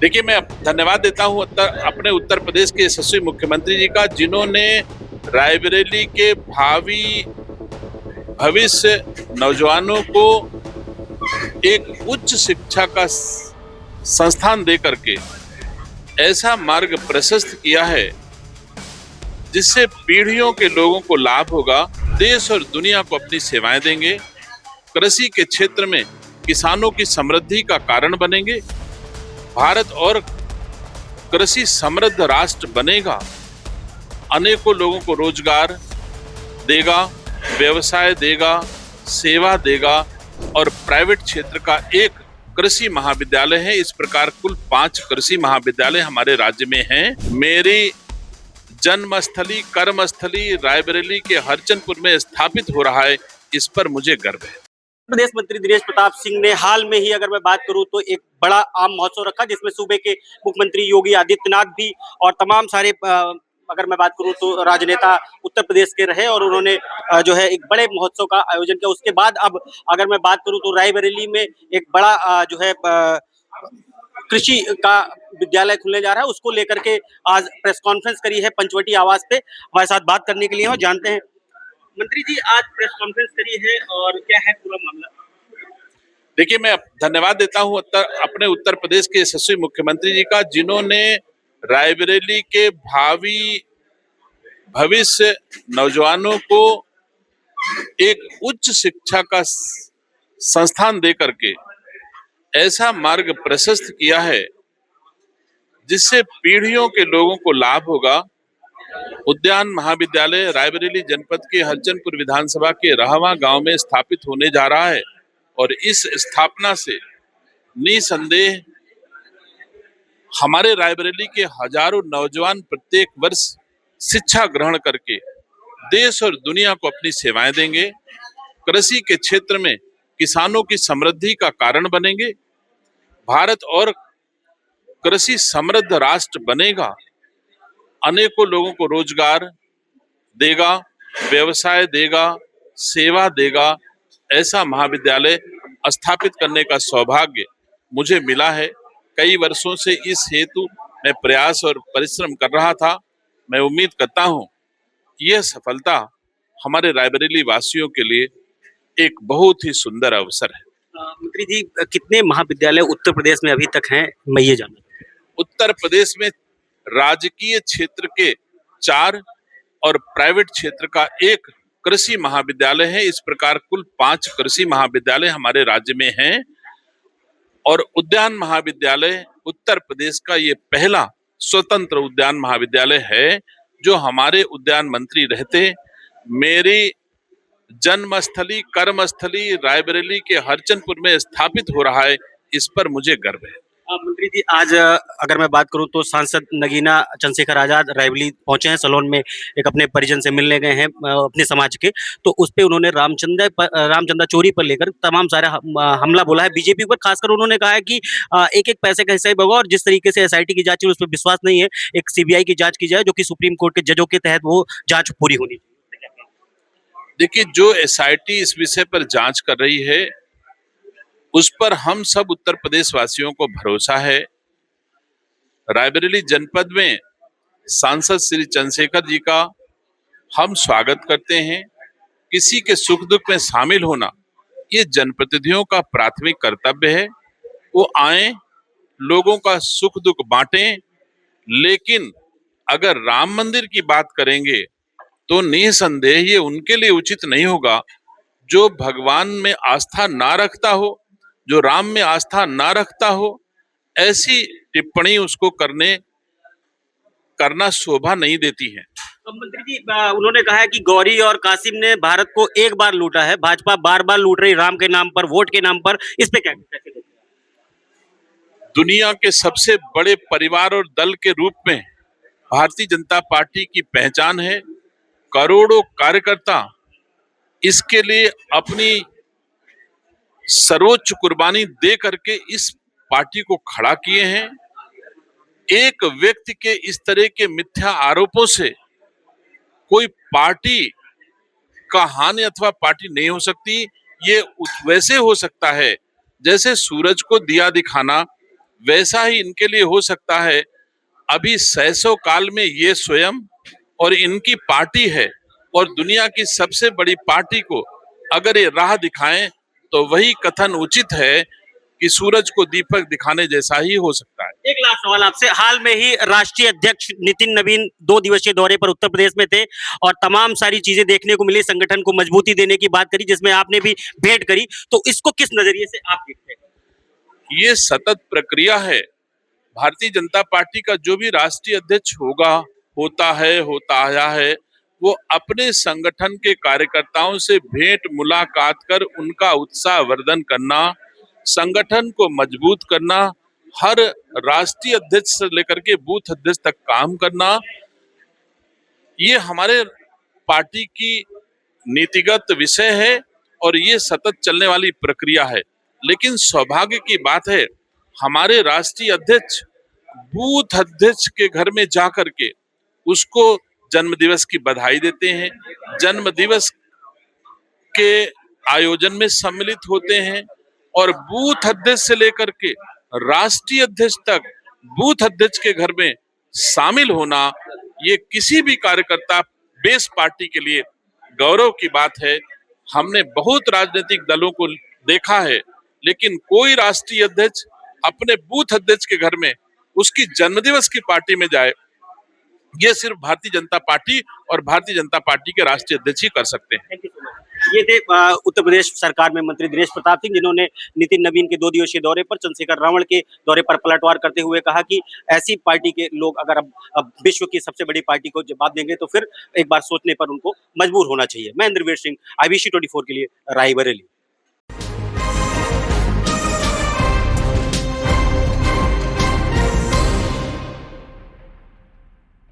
देखिए, मैं धन्यवाद देता हूँ अपने उत्तर प्रदेश के यशस्वी मुख्यमंत्री जी का, जिन्होंने रायबरेली के भावी भविष्य नौजवानों को एक उच्च शिक्षा का संस्थान दे करके ऐसा मार्ग प्रशस्त किया है जिससे पीढ़ियों के लोगों को लाभ होगा। देश और दुनिया को अपनी सेवाएं देंगे। कृषि के क्षेत्र में किसानों की समृद्धि का कारण बनेंगे। भारत और कृषि समृद्ध राष्ट्र बनेगा। अनेकों लोगों को रोजगार देगा, व्यवसाय देगा, सेवा देगा और प्राइवेट क्षेत्र का एक कृषि महाविद्यालय है। इस प्रकार कुल 5 कृषि महाविद्यालय हमारे राज्य में हैं। मेरी जन्मस्थली, कर्मस्थली रायबरेली के हरचंदपुर में स्थापित हो रहा है, इस पर मुझे गर्व है। प्रदेश मंत्री दिनेश प्रताप सिंह ने हाल में ही, अगर मैं बात करूं तो, एक बड़ा आम महोत्सव रखा जिसमें सूबे के मुख्यमंत्री योगी आदित्यनाथ भी और तमाम सारे अगर मैं बात करूं तो राजनेता उत्तर प्रदेश के रहे और उन्होंने जो है एक बड़े महोत्सव का आयोजन किया। उसके बाद अब अगर मैं बात करूं तो रायबरेली में एक बड़ा जो है कृषि का विद्यालय खुलने जा रहा है, उसको लेकर के आज प्रेस कॉन्फ्रेंस करी है पंचवटी आवास पे। हमारे साथ बात करने के लिए और जानते हैं मंत्री जी, आज प्रेस कॉन्फ्रेंस करी है और क्या है पूरा मामला? देखिए, मैं धन्यवाद देता हूँ अपने उत्तर प्रदेश के यशस्वी मुख्यमंत्री जी का, जिन्होंने रायबरेली के भावी भविष्य नौजवानों को एक उच्च शिक्षा का संस्थान दे करके ऐसा मार्ग प्रशस्त किया है जिससे पीढ़ियों के लोगों को लाभ होगा। उद्यान महाविद्यालय रायबरेली जनपद के हरचंदपुर विधानसभा के रहवा गांव में स्थापित होने जा रहा है और इस स्थापना से निसंदेह हमारे रायबरेली के हजारों नौजवान प्रत्येक वर्ष शिक्षा ग्रहण करके देश और दुनिया को अपनी सेवाएं देंगे। कृषि के क्षेत्र में किसानों की समृद्धि का कारण बनेंगे। भारत और कृषि समृद्ध राष्ट्र बनेगा। अनेकों लोगों को रोजगार देगा, व्यवसाय देगा, सेवा देगा। ऐसा महाविद्यालय स्थापित करने का सौभाग्य मुझे मिला है। कई वर्षों से इस हेतु मैं प्रयास और परिश्रम कर रहा था। मैं उम्मीद करता हूं कि यह सफलता हमारे रायबरेली वासियों के लिए एक बहुत ही सुंदर अवसर है। मंत्री जी, कितने महाविद्यालय उत्तर प्रदेश में अभी तक हैं, मैं ये जानना चाहता हूं। उत्तर प्रदेश में राजकीय क्षेत्र के 4 और प्राइवेट क्षेत्र का एक कृषि महाविद्यालय है। इस प्रकार कुल 5 कृषि महाविद्यालय हमारे राज्य में हैं और उद्यान महाविद्यालय उत्तर प्रदेश का ये पहला स्वतंत्र उद्यान महाविद्यालय है जो हमारे उद्यान मंत्री रहते मेरी जन्मस्थली, कर्मस्थली रायबरेली के हरचंदपुर में स्थापित हो रहा है। इस पर मुझे गर्व है। मंत्री जी, आज अगर मैं बात करूं तो सांसद नगीना चंद्रशेखर आजाद रायबरेली पहुंचे हैं, सलोन में एक अपने परिजन से मिलने गए हैं अपने समाज के। तो उस पे उन्होंने रामचंद्र चोरी पर लेकर तमाम सारा हमला बोला है बीजेपी पर। खासकर उन्होंने कहा है कि एक एक पैसे का हिसाब होगा और जिस तरीके से एसआईटी की जांच है उस पर विश्वास नहीं है, एक सीबीआई की जांच की जाए जो कि सुप्रीम कोर्ट के जजों के तहत वो जांच पूरी होनी चाहिए। देखिए, जो एसआईटी इस विषय पर जांच कर रही है उस पर हम सब उत्तर प्रदेश वासियों को भरोसा है। रायबरेली जनपद में सांसद श्री चंद्रशेखर जी का हम स्वागत करते हैं। किसी के सुख दुख में शामिल होना ये जनप्रतिनिधियों का प्राथमिक कर्तव्य है। वो आए, लोगों का सुख दुख बांटें। लेकिन अगर राम मंदिर की बात करेंगे तो निसंदेह ये उनके लिए उचित नहीं होगा जो भगवान में आस्था ना रखता हो, जो राम में आस्था ना रखता हो। ऐसी टिप्पणी उसको करना शोभा नहीं देती है। तो मंत्री जी, उन्होंने कहा है कि गौरी और कासिम ने भारत को एक बार लूटा है, भाजपा बार बार लूट रही राम के नाम पर, वोट के नाम पर। इस पे क्या कैसे देखते हैं? दुनिया के सबसे बड़े परिवार और दल के रूप में भारतीय जनता पार्टी की पहचान है। करोड़ों कार्यकर्ता इसके लिए अपनी सर्वोच्च कुर्बानी दे करके इस पार्टी को खड़ा किए हैं। एक व्यक्ति के इस तरह के मिथ्या आरोपों से कोई पार्टी का हानि अथवा पार्टी नहीं हो सकती। ये वैसे हो सकता है जैसे सूरज को दिया दिखाना, वैसा ही इनके लिए हो सकता है। अभी 600 काल में ये स्वयं और इनकी पार्टी है और दुनिया की सबसे बड़ी पार्टी को अगर ये राह दिखाएं तो वही कथन उचित है कि सूरज को दीपक दिखाने जैसा ही हो सकता है। एक लास्ट सवाल आपसे। हाल में ही राष्ट्रीय अध्यक्ष नितिन नवीन 2 दिवसीय दौरे पर उत्तर प्रदेश में थे और तमाम सारी चीजें देखने को मिली, संगठन को मजबूती देने की बात करी, जिसमें आपने भी भेंट करी, तो इसको किस नजरिए से आप देखते हैं? ये सतत प्रक्रिया है। भारतीय जनता पार्टी का जो भी राष्ट्रीय अध्यक्ष होगा, होता है, होता आया है, वो अपने संगठन के कार्यकर्ताओं से भेंट मुलाकात कर उनका उत्साह वर्धन करना, संगठन को मजबूत करना, हर राष्ट्रीय अध्यक्ष से लेकर के बूथ अध्यक्ष तक काम करना, ये हमारे पार्टी की नीतिगत विषय है और ये सतत चलने वाली प्रक्रिया है। लेकिन सौभाग्य की बात है, हमारे राष्ट्रीय अध्यक्ष बूथ अध्यक्ष के घर में जाकर के उसको जन्मदिवस की बधाई देते हैं, जन्मदिवस के आयोजन में सम्मिलित होते हैं और बूथ अध्यक्ष से लेकर के राष्ट्रीय अध्यक्ष तक बूथ अध्यक्ष के घर में शामिल होना, ये किसी भी कार्यकर्ता बेस पार्टी के लिए गौरव की बात है। हमने बहुत राजनीतिक दलों को देखा है, लेकिन कोई राष्ट्रीय अध्यक्ष अपने बूथ अध्यक्ष के घर में उसकी जन्मदिवस की पार्टी में जाए, ये सिर्फ भारतीय जनता पार्टी और भारतीय जनता पार्टी के राष्ट्रीय अध्यक्ष ही कर सकते हैं। Thank you so much. ये थे उत्तर प्रदेश सरकार में मंत्री दिनेश प्रताप सिंह, जिन्होंने नितिन नवीन के 2 दिवसीय दौरे पर, चंद्रशेखर रावण के दौरे पर पलटवार करते हुए कहा कि ऐसी पार्टी के लोग अगर अब विश्व की सबसे बड़ी पार्टी को जवाब देंगे तो फिर एक बार सोचने पर उनको मजबूर होना चाहिए। मैं इंद्रवीर सिंह, IBC 24 के लिए रायबरेली।